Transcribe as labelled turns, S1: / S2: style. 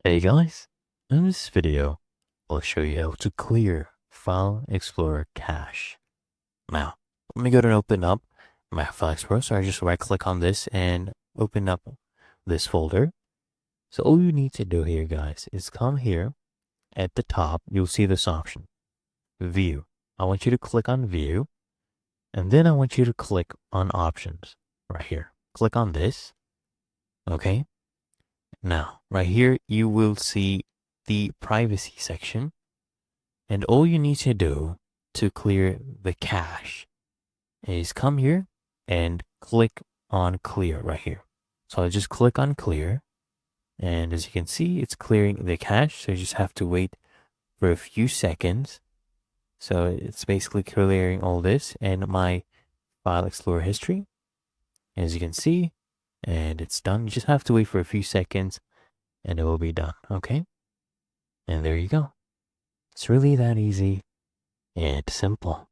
S1: Hey guys, in this video, I'll show you how to clear File Explorer cache. Now, let me go ahead and open up my File Explorer. So I just right click on this and open up this folder. So all you need to do here, guys, is come here at the top. You'll see this option, View. I want you to click on View, and then I want you to click on Options right here. Click on this, okay? Now, right here, you will see the privacy section. And all you need to do to clear the cache is come here and click on clear right here. So I'll just click on clear. And as you can see, it's clearing the cache. So you just have to wait for a few seconds. So it's basically clearing all this and my File Explorer history. As you can see, and it's done. You just have to wait for a few seconds and it will be done. Okay. And there you go. It's really that easy and simple.